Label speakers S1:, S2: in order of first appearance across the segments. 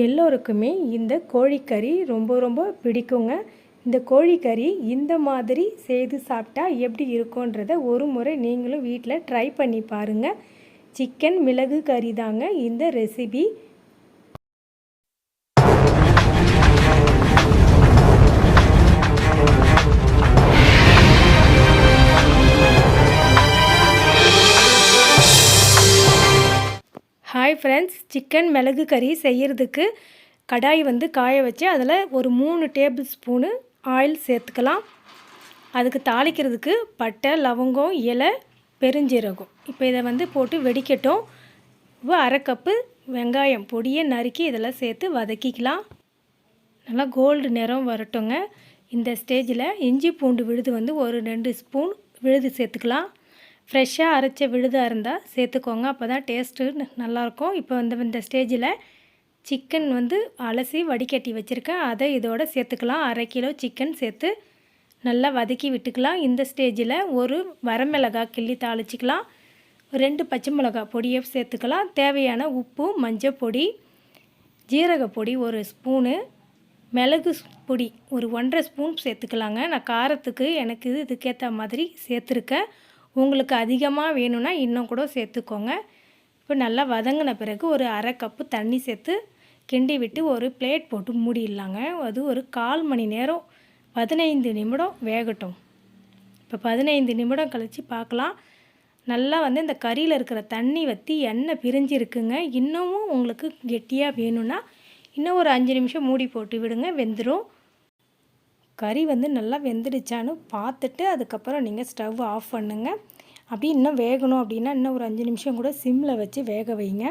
S1: எல்லோருக்குமே இந்த கோழிக்கறி ரொம்ப ரொம்ப பிடிக்குங்க. இந்த கோழிக்கறி இந்த மாதிரி செய்து சாப்பிட்டா எப்படி இருக்குன்றத ஒரு முறை நீங்களும் வீட்டில் ட்ரை பண்ணி பாருங்கள். சிக்கன் மிளகு கறி தாங்க இந்த ரெசிபி. ஹாய் ஃப்ரெண்ட்ஸ், சிக்கன் மிளகு கறி செய்கிறதுக்கு கடாய் காய வச்சு அதில் ஒரு 3 டேபிள் ஸ்பூனு ஆயில் சேர்த்துக்கலாம். அதுக்கு தாளிக்கிறதுக்கு பட்டை, லவங்கம், இலை, பெருஞ்சீரகம். இப்போ இதை போட்டு வெடிக்கட்டும். அரை கப்பு வெங்காயம் பொடியை நறுக்கி இதெல்லாம் சேர்த்து வதக்கிக்கலாம். நல்லா கோல்டு நிறம் வரட்டுங்க. இந்த ஸ்டேஜில் இஞ்சி பூண்டு விழுது ஒரு 2 ஸ்பூன் விழுது சேர்த்துக்கலாம். ஃப்ரெஷ்ஷாக அரைச்ச விழுதாக இருந்தால் சேர்த்துக்கோங்க, அப்போ தான் டேஸ்ட்டு நல்லாயிருக்கும். இப்போ இந்த ஸ்டேஜில் சிக்கன் அலசி வடிகட்டி வச்சுருக்கேன், அதை இதோடு சேர்த்துக்கலாம். 1/2 கிலோ சிக்கன் சேர்த்து நல்லா வதக்கி விட்டுக்கலாம். இந்த ஸ்டேஜில் ஒரு வரமிளகாய் கிள்ளி தாளிச்சிக்கலாம். 2 பச்சை மிளகாய் பொடியை சேர்த்துக்கலாம். தேவையான உப்பு, மஞ்சள் பொடி, ஜீரகப்பொடி 1 ஸ்பூனு, மிளகு பொடி ஒரு 1.5 ஸ்பூன் சேர்த்துக்கலாங்க. நான் காரத்துக்கு எனக்கு இதுக்கேற்ற மாதிரி சேர்த்துருக்கேன். உங்களுக்கு அதிகமாக வேணும்னா இன்னும் கூட சேர்த்துக்கோங்க. இப்போ நல்லா வதங்கின பிறகு ஒரு 1/2 கப்பு தண்ணி சேர்த்து கிண்டி விட்டு ஒரு பிளேட் போட்டு மூடிடலாங்க. அது ஒரு 1/4 மணி நேரம் 15 நிமிடம் வேகட்டும். இப்போ 15 நிமிடம் கழித்து பார்க்கலாம். நல்லா இந்த கறியில் இருக்கிற தண்ணி வற்றி எண்ணெய் பிரிஞ்சிருக்குங்க. இன்னமும் உங்களுக்கு கெட்டியாக வேணும்னா இன்னும் ஒரு 5 நிமிஷம் மூடி போட்டு விடுங்க, வெந்துடும். கறி நல்லா வெந்துடுச்சான்னு பார்த்துட்டு அதுக்கப்புறம் நீங்கள் ஸ்டவ் ஆஃப் பண்ணுங்கள். அப்படி இன்னும் வேகணும் அப்படின்னா இன்னும் ஒரு 5 நிமிஷம் கூட சிம்மில் வச்சு வேக வைங்க.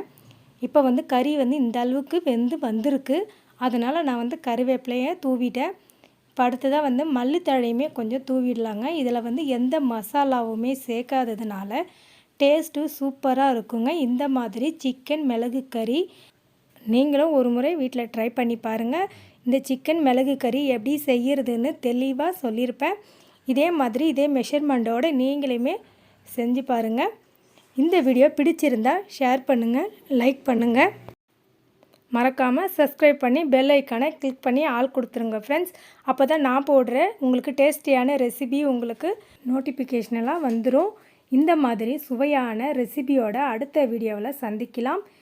S1: இப்போ கறி இந்த அளவுக்கு வந்திருக்கு. அதனால் நான் கறிவேப்பிலையை தூவிட்டேன். இப்போ அடுத்ததாக மல்லித்தழையுமே கொஞ்சம் தூவிடலாங்க. இதில் எந்த மசாலாவுமே சேர்க்காததுனால டேஸ்ட்டு சூப்பராக இருக்குங்க. இந்த மாதிரி சிக்கன் மிளகு கறி நீங்களும் ஒரு முறை வீட்டில் ட்ரை பண்ணி பாருங்கள். இந்த சிக்கன் மிளகு கறி எப்படி செய்கிறதுன்னு தெளிவாக சொல்லியிருப்பேன். இதே மாதிரி இதே மெஷர்மெண்ட்டோடு நீங்களுமே செஞ்சு பாருங்கள். இந்த வீடியோ பிடிச்சிருந்தால் ஷேர் பண்ணுங்கள், லைக் பண்ணுங்கள். மறக்காமல் சப்ஸ்கிரைப் பண்ணி பெல் ஐக்கானை கிளிக் பண்ணி ஆல் கொடுத்துருங்க ஃப்ரெண்ட்ஸ். அப்போ தான் நான் போடுற உங்களுக்கு டேஸ்டியான ரெசிபி உங்களுக்கு நோட்டிஃபிகேஷனெல்லாம் வந்துடும். இந்த மாதிரி சுவையான ரெசிபியோட அடுத்த வீடியோவில் சந்திக்கலாம்.